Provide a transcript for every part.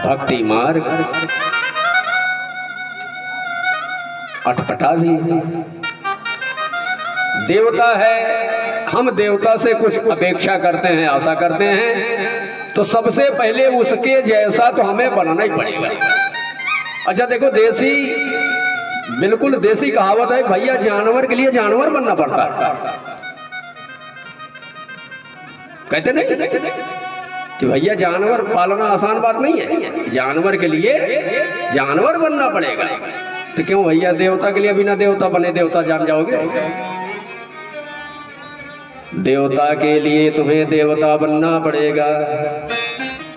भक्ति मार्ग अटपटा भी है। देवता है, हम देवता से कुछ अपेक्षा करते हैं, आशा करते हैं, तो सबसे पहले उसके जैसा तो हमें बनना ही पड़ेगा। अच्छा देखो, देसी, बिल्कुल देसी कहावत है, भैया जानवर के लिए जानवर बनना पड़ता है। कहते नहीं कि भैया जानवर पालना आसान बात नहीं है, जानवर के लिए जानवर बनना पड़ेगा। तो क्यों भैया देवता के लिए बिना देवता बने देवता जान जाओगे? देवता के लिए तुम्हें देवता बनना पड़ेगा,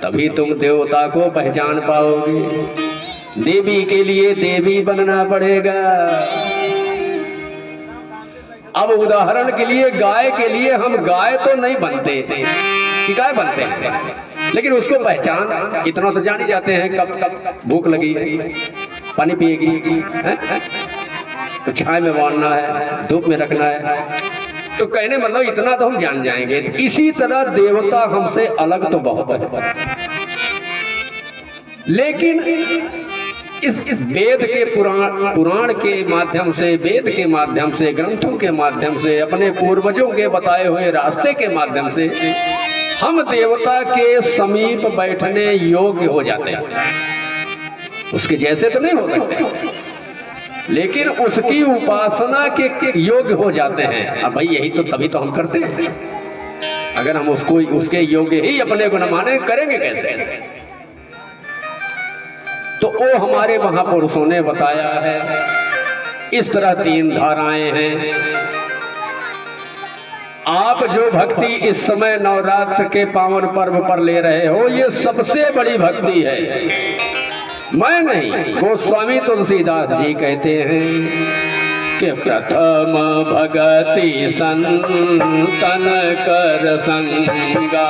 तभी तुम देवता को पहचान पाओगे। देवी के लिए देवी बनना पड़ेगा। अब उदाहरण के लिए गाय के लिए हम गाय तो नहीं बनते कि गाय बनते हैं, लेकिन उसको पहचान इतना तो जान ही जाते हैं, कब कब भूख लगी है, पानी पिएगी, तो छाया में बांधना है, धूप में रखना है, तो कहने मतलब इतना तो हम जान जाएंगे। इसी तरह देवता हमसे अलग तो बहुत है, लेकिन इस वेद के पुराण के माध्यम से, वेद के माध्यम से, ग्रंथों के माध्यम से, अपने पूर्वजों के बताए हुए रास्ते के माध्यम से हम देवता के समीप बैठने योग्य हो जाते हैं। उसके जैसे तो नहीं हो सकते, लेकिन उसकी उपासना के योग्य हो जाते हैं। अब भाई यही तो तभी तो हम करते हैं। अगर हम उसको उसके योग्य ही अपने को न माने, करेंगे कैसे? तो वो हमारे महापुरुषों ने बताया है। इस तरह 3 धाराएं हैं। आप जो भक्ति इस समय नवरात्र के पावन पर्व पर ले रहे हो, ये सबसे बड़ी भक्ति है। मैं नहीं, गोस्वामी तुलसीदास जी कहते हैं कि प्रथम भगति संतन कर संगा,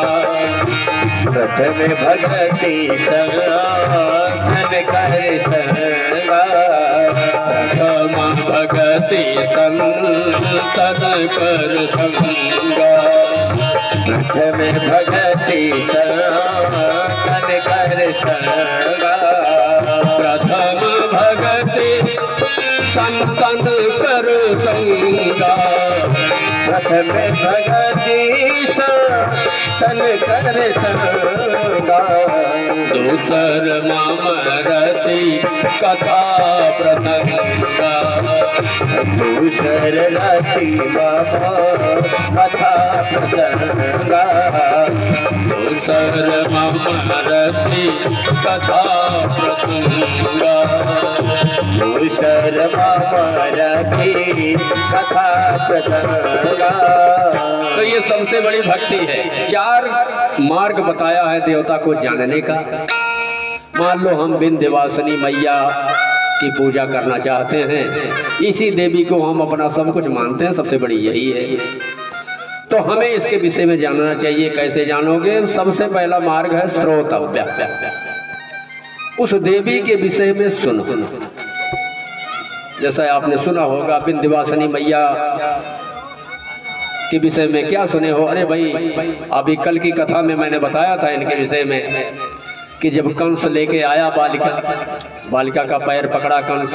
प्रथम भगति संतन कर संगा, प्रथम भगति संतन कर संगा, प्रथम भगति संतन कर संगा, प्रथम भगति संतन कर संगा, प्रथम भगति संतन कर संगा, दूसर ममरति कथा प्रसंगा, दूसर रति कथा प्रसंगा, दूसर ममरति कथा प्रसंगा, दूसर रति कथा प्रसंगा। तो ये सबसे बड़ी भक्ति है। 4 मार्ग बताया है देवता को जानने का। मान लो हम विंध्यवासिनी मैया की पूजा करना चाहते हैं, इसी देवी को हम अपना सब कुछ मानते हैं, सबसे बड़ी यही है। तो हमें इसके विषय में जानना चाहिए। कैसे जानोगे? सबसे पहला मार्ग है श्रोतव्य। उस देवी के विषय में सुनो। जैसा आपने सुना होगा विंध्यवासिनी मैया के विषय में, क्या सुने हो? अरे भाई, अभी कल की कथा में मैंने बताया था इनके विषय में कि जब कंस लेके आया बालिका का पैर पकड़ा कंस,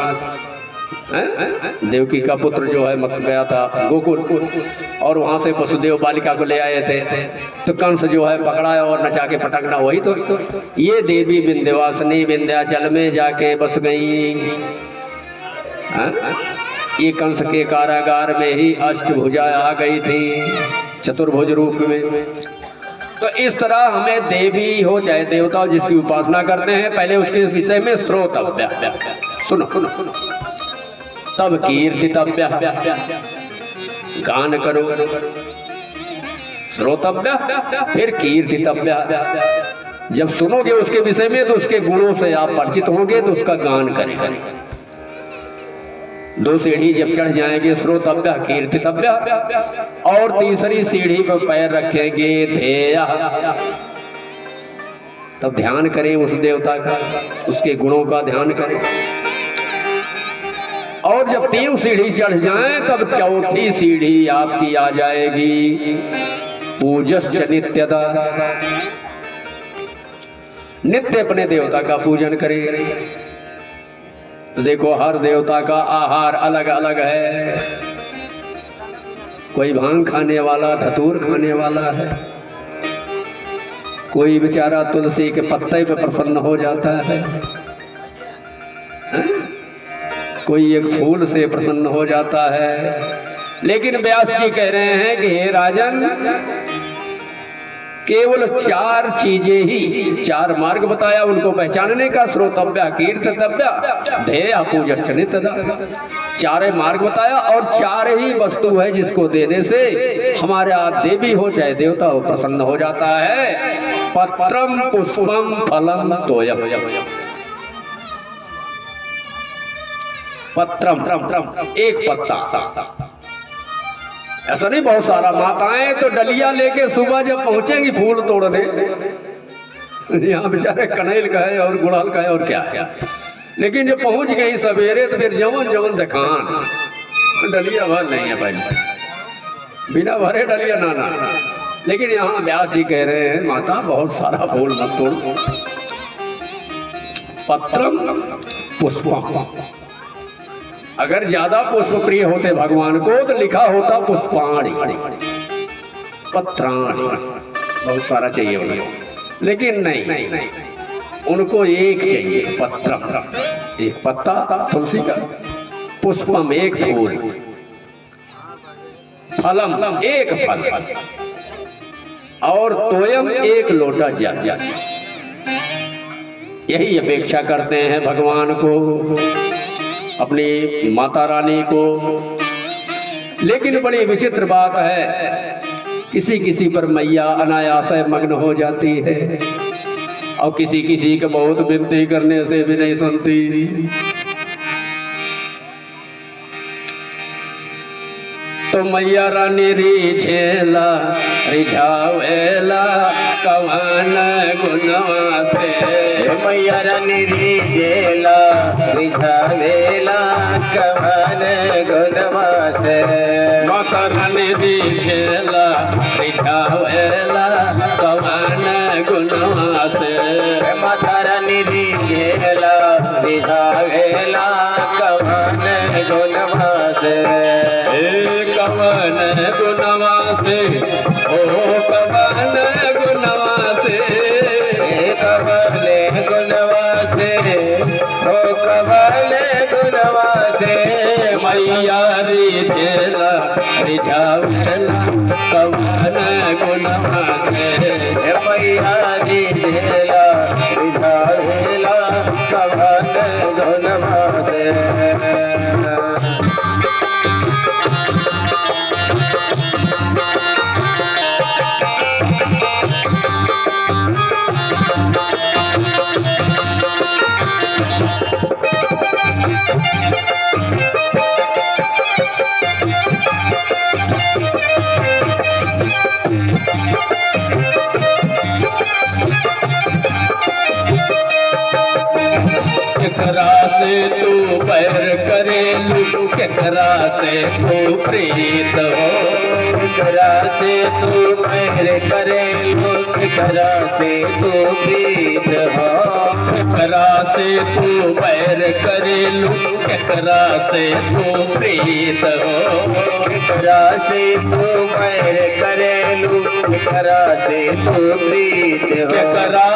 देवकी का पुत्र जो है गया था गोकुल, और वहां से वसुदेव बालिका को ले आए थे। तो कंस जो है पकड़ा और नचा के पटकना, वही तो ये देवी विंध्यवासिनी विंध्याचल में जाके बस गई। ये कंस के कारागार में ही अष्टभुजा आ गई थी, चतुर्भुज रूप में। तो इस तरह हमें देवी हो चाहे देवता हो जिसकी उपासना करते हैं, पहले उसके विषय में श्रोतव्य, सुनो, तब कीर्तितव्य, गान करो, श्रोतव्य, फिर कीर्तितव्य। जब सुनोगे उसके विषय में तो उसके गुणों से आप परिचित होंगे, तो उसका गान करेंगे। 2 सीढ़ी जब चढ़ जाएंगे, श्रोतव्य, कीर्तितव्य, और तीसरी सीढ़ी पर पैर रखेंगे, ध्येय, तब ध्यान करें उस देवता का, उसके गुणों का ध्यान करें। और जब 3 सीढ़ी चढ़ जाएं, तब 4थी सीढ़ी आपकी आ जाएगी, पूजश्च नित्यदा। नित्य अपने देवता का पूजन करे। तो देखो हर देवता का आहार अलग अलग है। कोई भांग खाने वाला, धतूर खाने वाला है, कोई बेचारा तुलसी के पत्ते पे प्रसन्न हो जाता है, कोई एक फूल से प्रसन्न हो जाता है। लेकिन व्यास जी कह रहे हैं कि हे राजन, केवल 4 चीजें ही, 4 मार्ग बताया उनको पहचानने का, श्रोतव्य, कीर्तव्य, ध्येय, पूजनीय, 4 मार्ग बताया। और 4 ही वस्तु है जिसको देने से हमारा देवी हो चाहे देवता हो प्रसन्न हो जाता है। पत्रम पुष्पम फलम तोयम। पत्रम एक पत्ता, ऐसा नहीं बहुत सारा। माताएं तो डलिया लेके सुबह जब पहुंचेंगी फूल तोड़ने, यहाँ बेचारे कनैल का है और गुड़हल का है और क्या है, लेकिन जब पहुंच गई सवेरे तो फिर जवन जवन दुकान, डलिया भर नहीं है भाई, बिना भरे डलिया ना। लेकिन यहाँ व्यास जी कह रहे हैं माता बहुत सारा फूल मत तोड़। पत्रम पुष्पम, अगर ज्यादा पुष्प प्रिय होते भगवान को तो लिखा होता पुष्पाणि, पत्राणि, बहुत सारा चाहिए उन्हें, लेकिन नहीं, उनको एक चाहिए, पत्रम, एक पत्ता तुलसी का, पुष्पम एक फूल, फलम एक फल, और तोयम एक लोटा जल। यही अपेक्षा करते हैं भगवान को, अपनी माता रानी को। लेकिन बड़ी विचित्र बात है, किसी किसी पर मैया अनायास मग्न हो जाती है और किसी किसी के बहुत विनती करने से भी नहीं सुनती। तो मैया रानी रिझेला रिझावेला कवन गुनवा से, मैया रानी रिझेला रिझावेला कवन गुनवा से, माता रानी रिझेला रिझावेला कवन गुनवा से, माता रानी रिझेला रिझावेला कवन गुनवा से, कवन गुनवा से, ओ कवन गुनवा से, कवन गुनवा से, ओ कवन गुनवा से, मैया रिझेला रिझावेला कवन गुनवा से, मैया रिझेला रिझावेला कवन गुनवा से। केकरा से तू बैर करेलू, केकरा से तू प्रीत हो, केकरा से तू बैर करेलू, केकरा से तू प्रीत हो, केकरा से तू बैर करेलू, केकरा से तू प्रीत हो, केकरा से तू बैर करेलू, केकरा से तू प्रीत हो, केकरा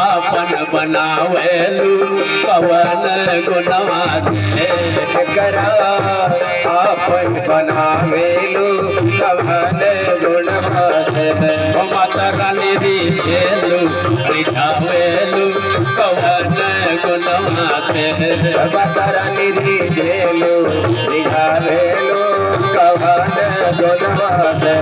आपन बनावेलू कवन गुनवा से, केकरा आपन बनावेलू कवन गुनवा से, माता रानी रिझेलू रिझावेलू कवन गुनवा से, माता रानी रिझेलू रिझावेलू कवन गुनवा से।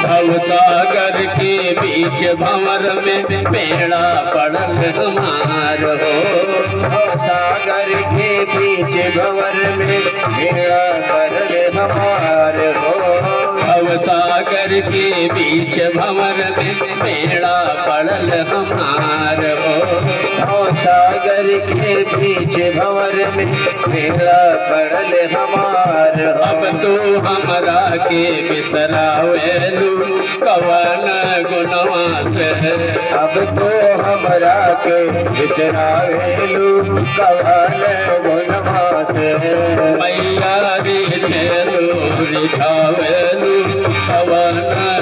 भवसागर के बीच बीच भंवर में बेड़ा पड़ल हमार हो। सागर के बीच भंवर में बेड़ा पड़ल हमार हो। अब सागर के बीच भंवर में बेड़ा पड़ल हमार हो। सागर के बीच भंवर में बेड़ा पड़ल हमार हो। अब तू हमरा के बिसरावेलू कवन गुनवा से। अब तो हमरा के बिसरावेलू कवन गुनवा से। मैया रिझेलू रिझावेलू कवन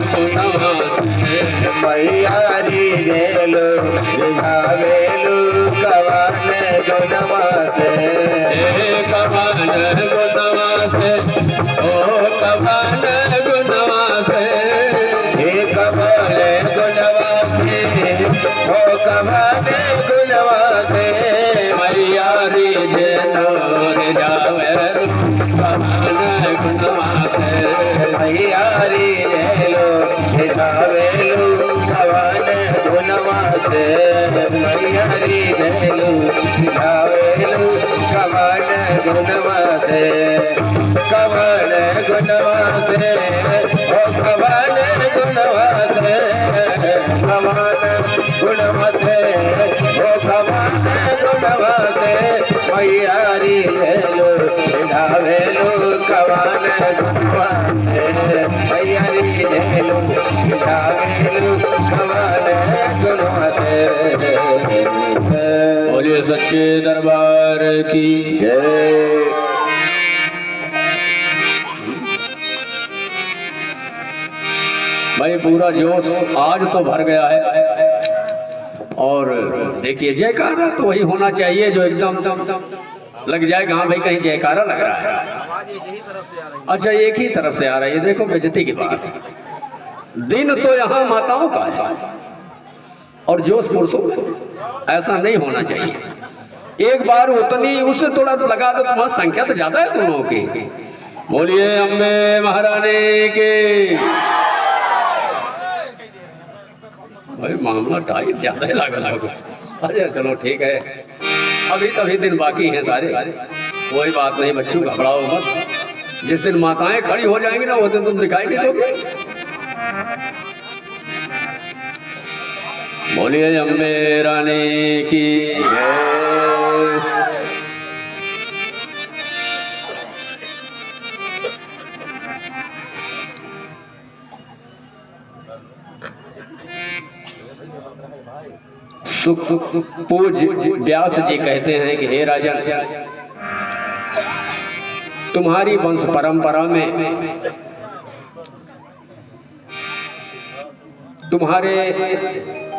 गुनवा से। मैया रिझेलू रिझावेलू कवन गुनवा से। कवन गुनवा से ओ कवन गुनवा से। कवन गुनवा से ओ कवन गुनवा से। मैया रिझेलू रिझावेलू कवन गुनवा से। मैया रिझेलू रिझावेलू कवन गुनवा से। मैया रिझेलू रिझावेलू कवन गुनवा से। कवन गुनवा से ओ कवन गुनवा से। कवन गुनवा से ओ कवन गुनवा से। मैया रिझेलू रिझावेलू कवन गुनवा से। मैया रिझेलू रिझावेलू कवन गुनवा से। बोलिए सच्चे दरबार की जय। भाई पूरा जोश आज तो भर गया है। और देखिए जयकारा तो वही होना चाहिए जो एकदम लग जाए कि हाँ भाई कहीं जयकारा लग रहा है। अच्छा एक ही तरफ से आ रहा है, ये देखो बेइज्जती की बात है। दिन तो यहाँ माताओं का है और जोश पुरुषों का। ऐसा नहीं होना चाहिए। एक बार उतनी उससे थोड़ा लगा दो, तुम्हारी संख्या तो ज्यादा है तुम लोगों की। बोलिए अम्बे महारानी के। भाई मामला टाइट ज्यादा ही लगा कुछ। अच्छा चलो ठीक है, अभी तभी दिन बाकी हैं सारे। कोई बात नहीं बच्चों, घबराओ मत। जिस दिन माताएं खड़ी हो जाएंगी ना वो दिन तुम दिखाई नहीं दोगे। बोलिए अम्बे रानी की सुख पूज व्यास जी कहते हैं कि हे राजन, तुम्हारी वंश परंपरा में तुम्हारे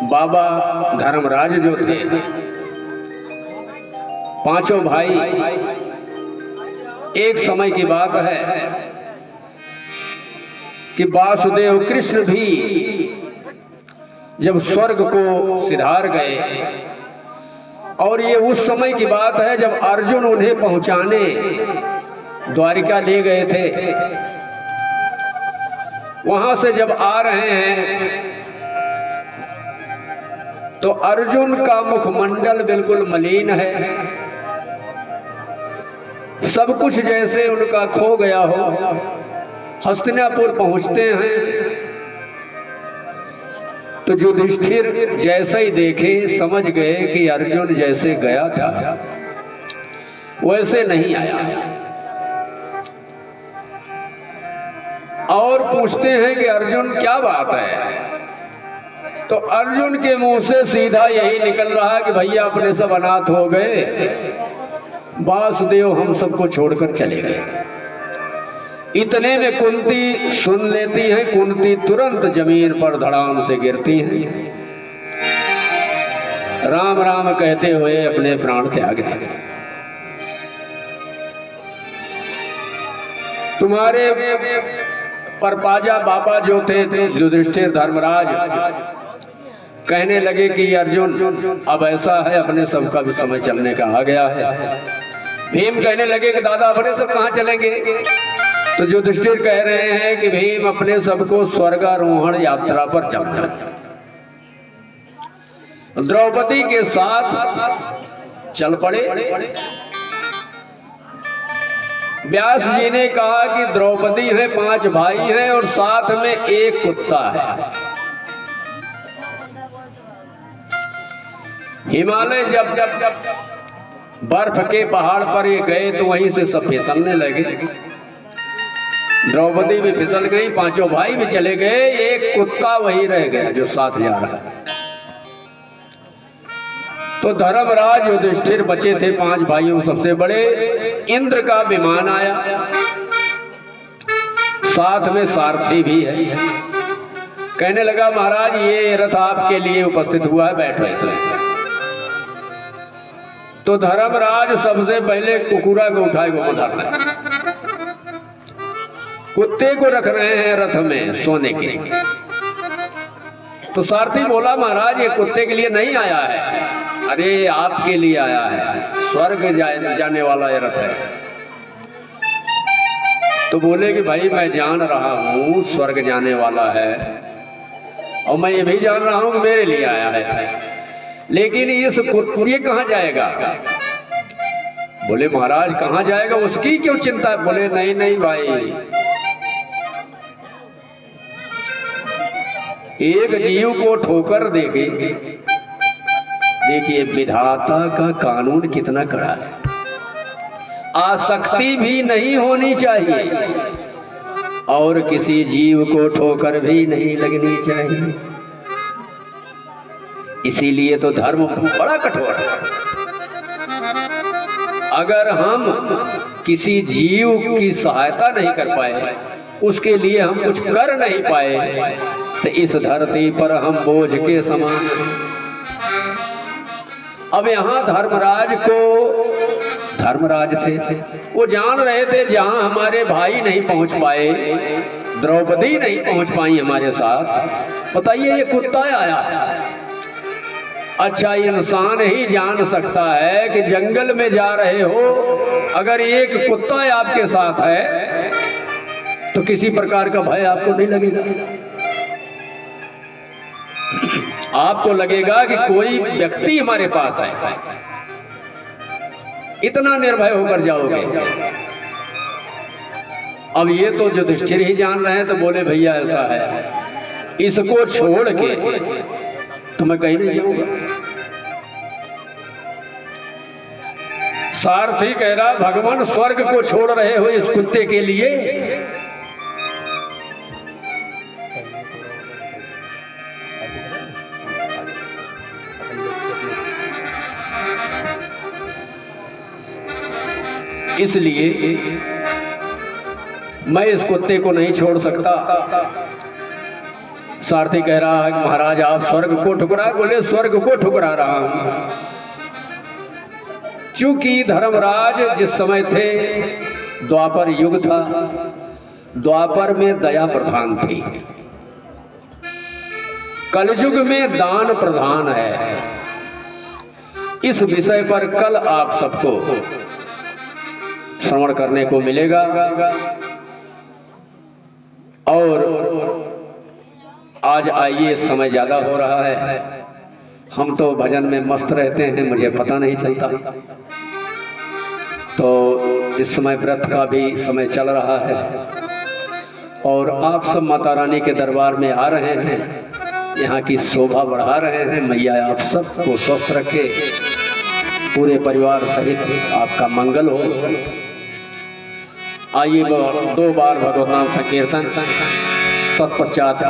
बाबा धर्मराज जो थे, पांचों भाई, एक समय की बात है कि वासुदेव कृष्ण भी जब स्वर्ग को सिधार गए, और ये उस समय की बात है जब अर्जुन उन्हें पहुंचाने द्वारिका ले गए थे। वहां से जब आ रहे हैं तो अर्जुन का मुखमंडल बिल्कुल मलिन है, सब कुछ जैसे उनका खो गया हो। हस्तिनापुर पहुंचते हैं तो युधिष्ठिर जैसे ही देखे समझ गए कि अर्जुन जैसे गया था वैसे नहीं आया, और पूछते हैं कि अर्जुन क्या बात है। तो अर्जुन के मुंह से सीधा यही निकल रहा कि भैया अपने सब अनाथ हो गए, वासुदेव हम सबको छोड़कर चले गए। इतने में कुंती सुन लेती है, कुंती तुरंत जमीन पर धड़ाम से गिरती है, राम राम कहते हुए अपने प्राण त्याग देते। तुम्हारे परपाजा बाबा जो थे युधिष्ठिर धर्मराज कहने लगे कि अर्जुन अब ऐसा है, अपने सब का भी समय चलने का आ गया है। भीम कहने लगे कि दादा अपने सब कहाँ चलेंगे। तो युधिष्ठिर कह रहे हैं कि भीम अपने सबको स्वर्गारोहण यात्रा पर चलना। द्रौपदी के साथ चल पड़े। व्यास जी ने कहा कि द्रौपदी है, 5 भाई हैं और साथ में एक कुत्ता है। हिमालय जब बर्फ के पहाड़ पर ये गए तो वहीं से सब फिसलने लगे। द्रौपदी भी फिसल गई, 5 भाई भी चले गए, एक कुत्ता वही रह गया जो साथ जा रहा है। तो धर्मराज युधिष्ठिर बचे थे 5 भाइयों सबसे बड़े। इंद्र का विमान आया, साथ में सारथी भी है। कहने लगा महाराज ये रथ आपके लिए उपस्थित हुआ है, बैठो इसमें। तो धर्मराज सबसे पहले कुकुरा को उठाए को उधर में, कुत्ते को रख रहे हैं रथ में सोने के। तो सारथी बोला महाराज ये कुत्ते के लिए नहीं आया है, अरे आपके लिए आया है, स्वर्ग जाने वाला ये रथ है। तो बोले कि भाई मैं जान रहा हूं स्वर्ग जाने वाला है और मैं ये भी जान रहा हूं कि मेरे लिए आया है, लेकिन इस कुत्ते कहां जाएगा? बोले महाराज कहां जाएगा, उसकी क्यों चिंता? बोले नहीं नहीं भाई, एक जीव को ठोकर देके देखिए विधाता का कानून कितना कड़ा है। आसक्ति भी नहीं होनी चाहिए और किसी जीव को ठोकर भी नहीं लगनी चाहिए। इसीलिए तो धर्म बड़ा कठोर है। अगर हम किसी जीव की सहायता नहीं कर पाए, उसके लिए हम कुछ कर नहीं पाए, तो इस धरती पर हम बोझ के समान। अब यहाँ धर्मराज थे, वो जान रहे थे जहाँ हमारे भाई नहीं पहुंच पाए, द्रौपदी नहीं पहुंच पाई हमारे साथ, बताइए ये कुत्ता आया है। अच्छा इंसान ही जान सकता है कि जंगल में जा रहे हो, अगर एक कुत्ता आपके साथ है तो किसी प्रकार का भय आपको नहीं लगेगा। आपको लगेगा कि कोई व्यक्ति हमारे पास है, इतना निर्भय होकर जाओगे। अब ये तो युधिष्ठिर ही जान रहे हैं, तो बोले भैया ऐसा है, इसको छोड़ के तो मैं कहीं नहीं जाऊंगा। सारथी कह रहा भगवान स्वर्ग को छोड़ रहे हो इस कुत्ते के लिए? इसलिए मैं इस कुत्ते को नहीं छोड़ सकता। सारथी कह रहा है महाराज आप स्वर्ग को ठुकरा? बोले स्वर्ग को ठुकरा रहा हूं। चूंकि धर्मराज जिस समय थे द्वापर युग था, द्वापर में दया प्रधान थी, कलयुग में दान प्रधान है। इस विषय पर कल आप सबको श्रवण करने को मिलेगा। और आज आइए समय ज्यादा हो रहा है, हम तो भजन में मस्त रहते हैं, मुझे पता नहीं चलता। तो इस समय व्रत का भी समय चल रहा है और आप सब माता रानी के दरबार में आ रहे हैं, यहाँ की शोभा बढ़ा रहे हैं। मैया आप सबको स्वस्थ रखे, पूरे परिवार सहित आपका मंगल हो। आइए 2 बार भगवत नाम संकीर्तन, तत्पश्चात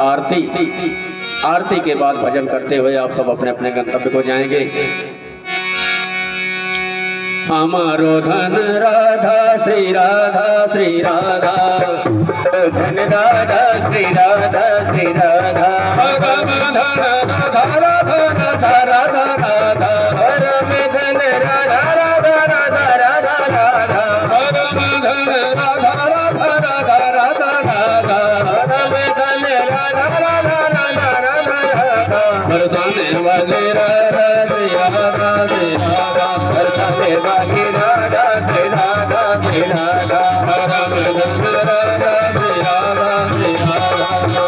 आरती के बाद भजन करते हुए आप सब अपने अपने गंतव्य को जाएंगे। हमारो धन राधा श्री राधा श्री राधा, धन राधा श्री राधा श्री राधा, परम धन राधा राधा राधा राधा राधा, परम धन राधा राधा राधा राधा राधा, परम धन राधा राधा राधा राधा राधा, परम धन राधा राधा राधा राधा राधा, बरसाने वाले राधा श्री राधा श्री राधा, बरसाने वाली राधा श्री राधा श्री राधा, परम धन राधा श्री राधा श्री राधा,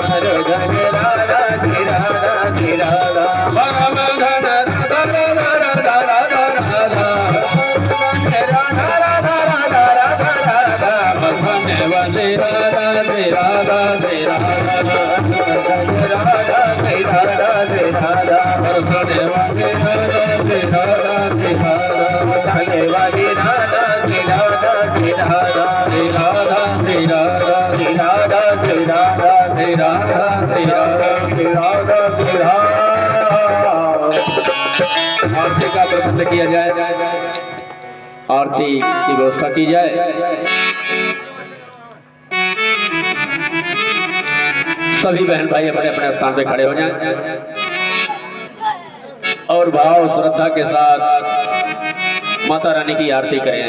हर धन राधा श्री राधा श्री राधा, परम धन राधे राधा राधे राधा राधे राधा राधे राधा बरसाने वाले राधे राधा राधे राधा बरसाने वाली राधा की राधा की राधा राधे राधा राधे राधा की राधा की राधा राधे राधा राधे राधा की राधा की राधा। आरती का प्रबंध किया जाए, आरती की व्यवस्था की जाए। सभी बहन भाई अपने अपने स्थान पे खड़े हो जाएं और भाव श्रद्धा के साथ माता रानी की आरती करें।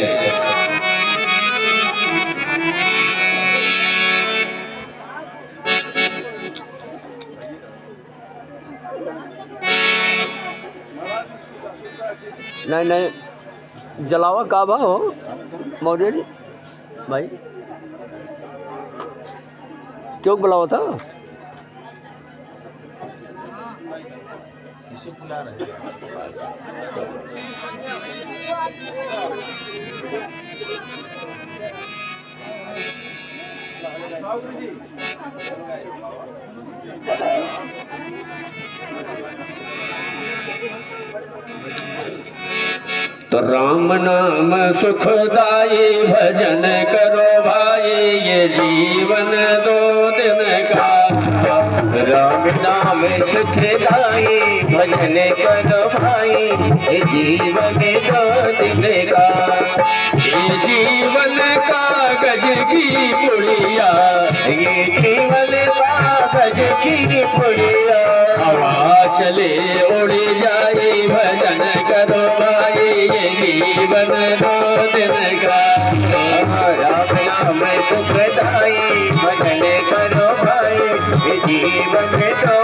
नहीं नहीं जलावा काबा हो मौर्य जी भाई क्यों बुलावा था? किसे बुला रहे हैं? तो राम नाम सुखदाई भजन करो भाई ये जीवन 2 दिन का। राम नाम सुखदाई भजन करो भाई ये जीवन 2 दिन का। ये जीवन कागज की पुड़िया, ये जीवन कागज की पुड़िया। हवा चले उड़ी जाए भजन करो भाई ये जीवन 2 दिन का। राम नाम सुखदाई भजन करो भाई ये जीवन 2